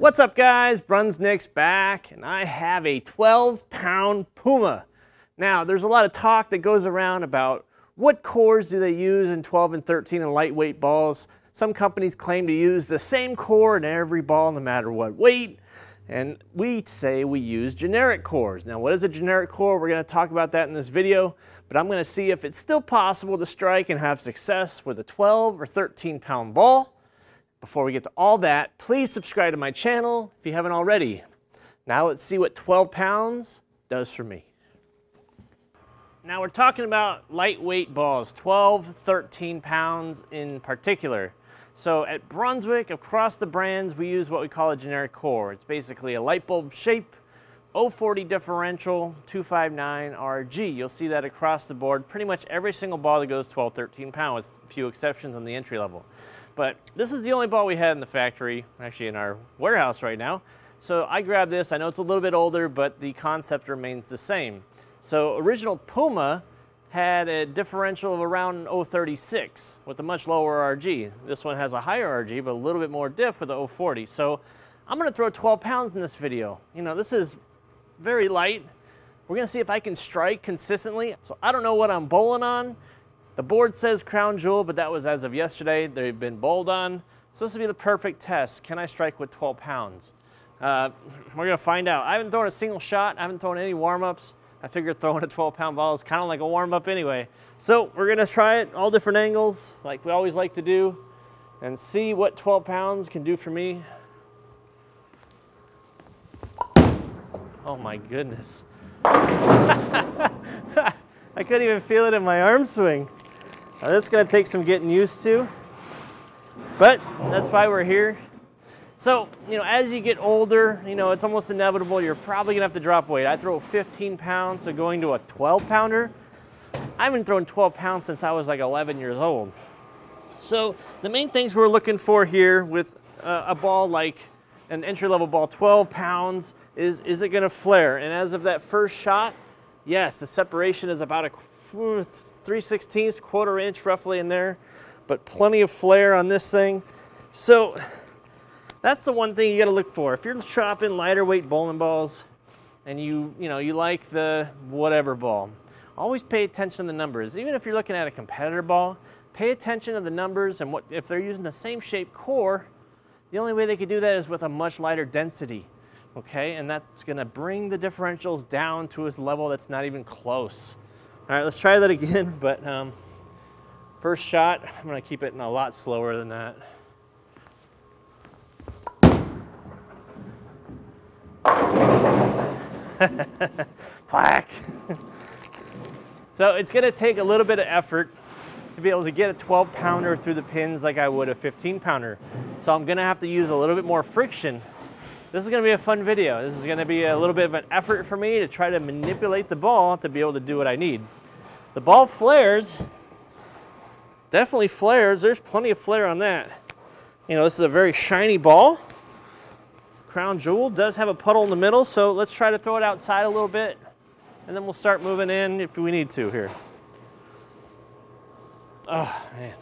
What's up guys, Brunswick's back, and I have a 12-pound Puma. Now, there's a lot of talk that goes around about what cores do they use in 12 and 13 and lightweight balls. Some companies claim to use the same core in every ball no matter what weight, and we say we use generic cores. Now, what is a generic core? We're going to talk about that in this video, but I'm going to see if it's still possible to strike and have success with a 12 or 13-pound ball. Before we get to all that, please subscribe to my channel if you haven't already. Now let's see what 12 pounds does for me. Now we're talking about lightweight balls, 12, 13 pounds in particular. So at Brunswick, across the brands, we use what we call a generic core. It's basically a light bulb shape, 040 differential, 259 RG. You'll see that across the board, pretty much every single ball that goes 12, 13 pound, with a few exceptions on the entry level. But this is the only ball we had in the factory, actually in our warehouse right now. So I grabbed this. I know it's a little bit older, but the concept remains the same. So original Puma had a differential of around 036 with a much lower RG. This one has a higher RG, but a little bit more diff with the 040. So I'm gonna throw 12 pounds in this video. You know, this is very light. We're gonna see if I can strike consistently. So I don't know what I'm bowling on. The board says crown jewel, but that was as of yesterday. They've been bowled on. So this will be the perfect test. Can I strike with 12 pounds? We're gonna find out. I haven't thrown a single shot. I haven't thrown any warm-ups. I figured throwing a 12-pound ball is kind of like a warm-up anyway. So we're gonna try it all different angles, like we always like to do, and see what 12 pounds can do for me. Oh my goodness. I couldn't even feel it in my arm swing. Now, this is going to take some getting used to, but that's why we're here. So, you know, as you get older, you know, it's almost inevitable you're probably going to have to drop weight. I throw 15 pounds, so going to a 12-pounder, I haven't thrown 12 pounds since I was like 11 years old. So the main things we're looking for here with a ball like an entry-level ball, 12 pounds, is it going to flare? And as of that first shot, yes, the separation is about a 3/16, quarter inch roughly in there, but plenty of flare on this thing. So that's the one thing you got to look for. If you're shopping lighter weight bowling balls and you like the whatever ball, always pay attention to the numbers. Even if you're looking at a competitor ball, pay attention to the numbers, and if they're using the same shape core, the only way they could do that is with a much lighter density. Okay, and that's gonna bring the differentials down to a level that's not even close. All right, let's try that again, but first shot, I'm gonna keep it in a lot slower than that. Plaque. So it's gonna take a little bit of effort to be able to get a 12-pounder through the pins like I would a 15-pounder. So I'm gonna have to use a little bit more friction. This is going to be a fun video. This is going to be a little bit of an effort for me to try to manipulate the ball to be able to do what I need. The ball flares, definitely flares. There's plenty of flare on that. You know, this is a very shiny ball. Crown jewel does have a puddle in the middle, so let's try to throw it outside a little bit, and then we'll start moving in if we need to here. Oh, man.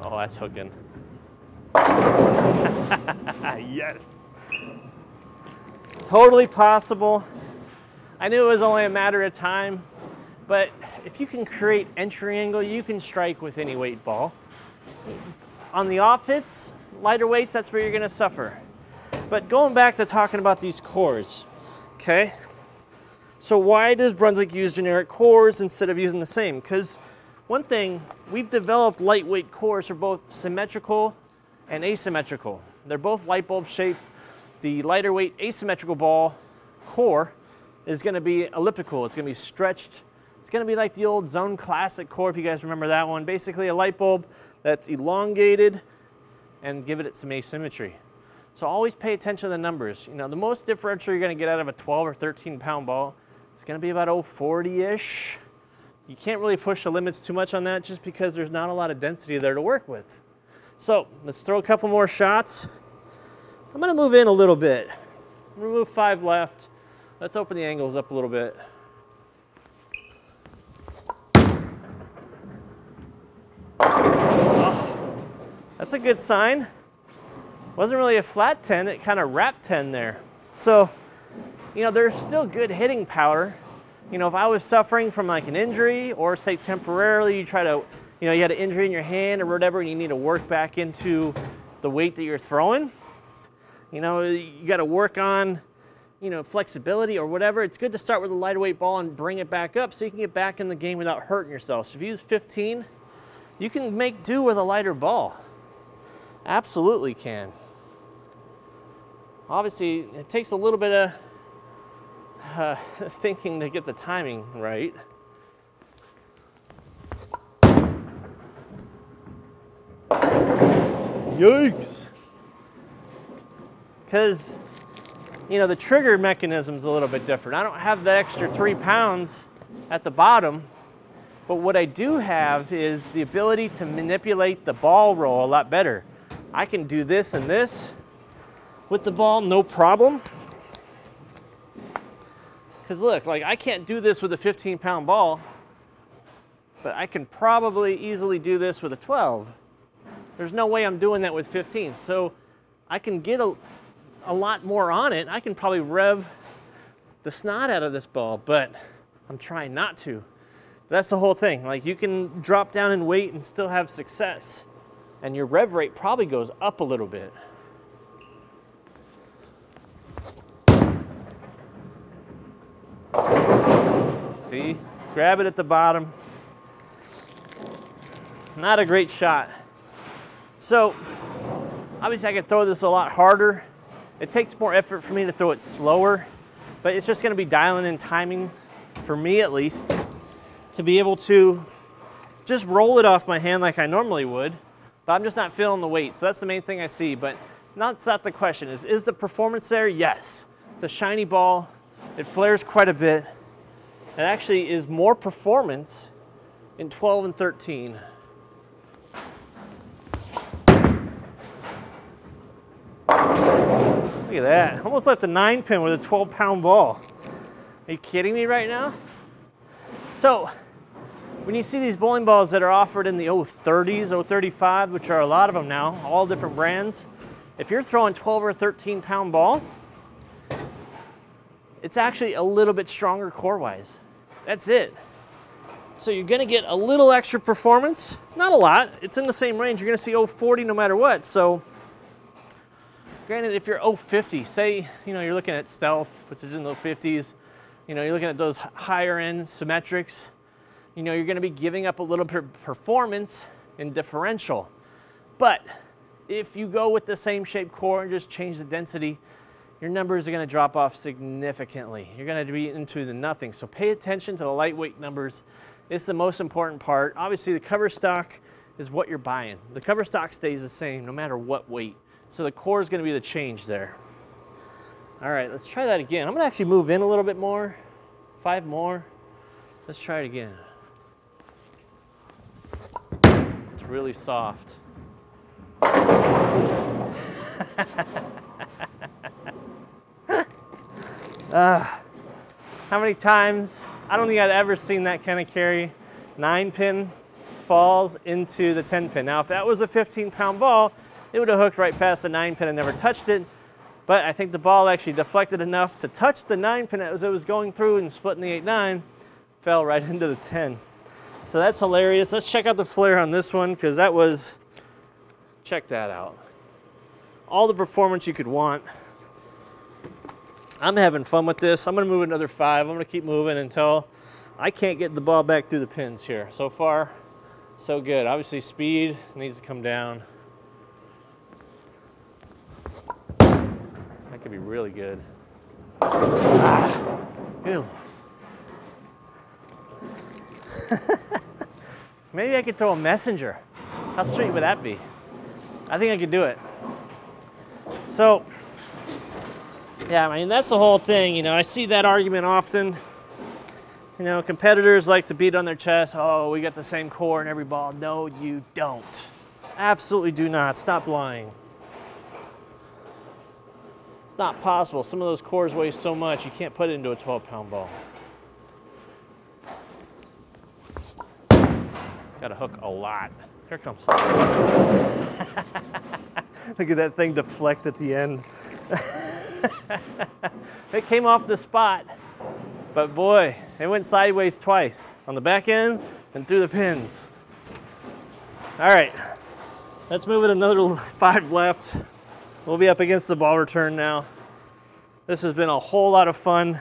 Oh, that's hooking. Yes. Totally possible. I knew it was only a matter of time, but if you can create entry angle, you can strike with any weight ball. On the off hits, lighter weights, that's where you're gonna suffer. But going back to talking about these cores, okay? So why does Brunswick use generic cores instead of using the same? Because one thing, we've developed lightweight cores for both symmetrical and asymmetrical. They're both light bulb shaped. The lighter weight asymmetrical ball core is going to be elliptical. It's going to be stretched. It's going to be like the old Zone Classic core, if you guys remember that one. Basically a light bulb that's elongated and give it some asymmetry. So always pay attention to the numbers. You know, the most differential you're going to get out of a 12 or 13-pound ball is going to be about 040-ish. You can't really push the limits too much on that just because there's not a lot of density there to work with. So let's throw a couple more shots. I'm going to move in a little bit. Remove 5 left. Let's open the angles up a little bit. Oh. That's a good sign. Wasn't really a flat 10, it kind of wrapped 10 there. So, you know, there's still good hitting power. You know, if I was suffering from like an injury, or say temporarily you try to, you know, you had an injury in your hand or whatever, and you need to work back into the weight that you're throwing, you know, you got to work on, you know, flexibility or whatever. It's good to start with a lighter weight ball and bring it back up so you can get back in the game without hurting yourself. So if you use 15, you can make do with a lighter ball. Absolutely can. Obviously, it takes a little bit of thinking to get the timing right. Yikes! Because, you know, the trigger mechanism's a little bit different. I don't have the extra 3 pounds at the bottom, but what I do have is the ability to manipulate the ball roll a lot better. I can do this and this with the ball, no problem. Because look, like I can't do this with a 15-pound ball, but I can probably easily do this with a 12. There's no way I'm doing that with 15. So I can get a lot more on it. I can probably rev the snot out of this ball, but I'm trying not to. That's the whole thing. Like you can drop down in weight and still have success. And your rev rate probably goes up a little bit. See? Grab it at the bottom. Not a great shot. So, obviously I could throw this a lot harder. It takes more effort for me to throw it slower, but it's just gonna be dialing in timing, for me at least, to be able to just roll it off my hand like I normally would, but I'm just not feeling the weight. So that's the main thing I see, but that's not the question. Is the performance there? Yes. It's a shiny ball. It flares quite a bit. It actually is more performance in 12 and 13. Look at that. Almost left a 9-pin with a 12-pound ball. Are you kidding me right now? So, when you see these bowling balls that are offered in the 030s, 035, which are a lot of them now, all different brands, if you're throwing 12 or 13-pound ball, it's actually a little bit stronger core-wise. That's it. So you're gonna get a little extra performance, not a lot. It's in the same range. You're gonna see 040 no matter what. So, granted, if you're 050, say, you know, you're looking at Stealth, which is in the 50s, you know, you're looking at those higher end symmetrics, you know, you're gonna be giving up a little bit of performance in differential. But if you go with the same shape core and just change the density, your numbers are gonna drop off significantly. You're gonna be into the nothing. So pay attention to the lightweight numbers. It's the most important part. Obviously the cover stock is what you're buying. The cover stock stays the same no matter what weight. So the core is gonna be the change there. All right, let's try that again. I'm gonna actually move in a little bit more. 5 more. Let's try it again. It's really soft. How many times, I don't think I'd ever seen that kind of carry. 9-pin falls into the 10-pin. Now, if that was a 15-pound ball, it would have hooked right past the 9-pin and never touched it. But I think the ball actually deflected enough to touch the 9-pin as it was going through and splitting the 8-9, fell right into the 10. So that's hilarious. Let's check out the flare on this one, because that was, check that out. All the performance you could want. I'm having fun with this. I'm gonna move another 5. I'm gonna keep moving until I can't get the ball back through the pins here. So far, so good. Obviously speed needs to come down. That could be really good. Ew. Maybe I could throw a messenger. How sweet would that be? I think I could do it. So, yeah, I mean, that's the whole thing. You know, I see that argument often. You know, competitors like to beat on their chest. Oh, we got the same core in every ball. No, you don't. Absolutely do not. Stop lying. It's not possible. Some of those cores weigh so much, you can't put it into a 12-pound ball. Got to hook a lot. Here it comes. Look at that thing deflect at the end. It came off the spot, but boy, it went sideways twice, on the back end and through the pins. All right, let's move it another 5 left. We'll be up against the ball return now. This has been a whole lot of fun.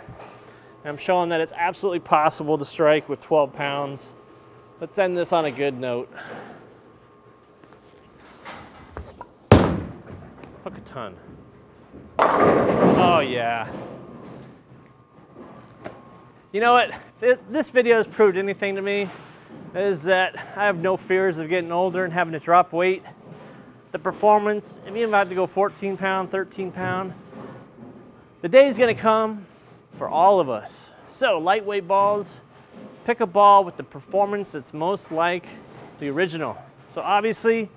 I'm showing that it's absolutely possible to strike with 12 pounds. Let's end this on a good note. Hook a ton. Oh yeah. You know what? If this video has proved anything to me, is that I have no fears of getting older and having to drop weight. The performance, if you have to go 14 pound, 13 pound, the day is gonna come for all of us. So lightweight balls, pick a ball with the performance that's most like the original. So obviously,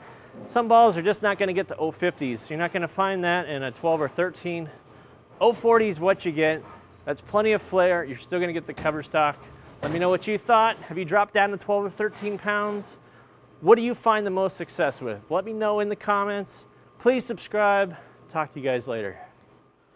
some balls are just not gonna get to 050s. You're not gonna find that in a 12 or 13. 040 is what you get. That's plenty of flare. You're still gonna get the cover stock. Let me know what you thought. Have you dropped down to 12 or 13 pounds? What do you find the most success with? Let me know in the comments. Please subscribe. Talk to you guys later.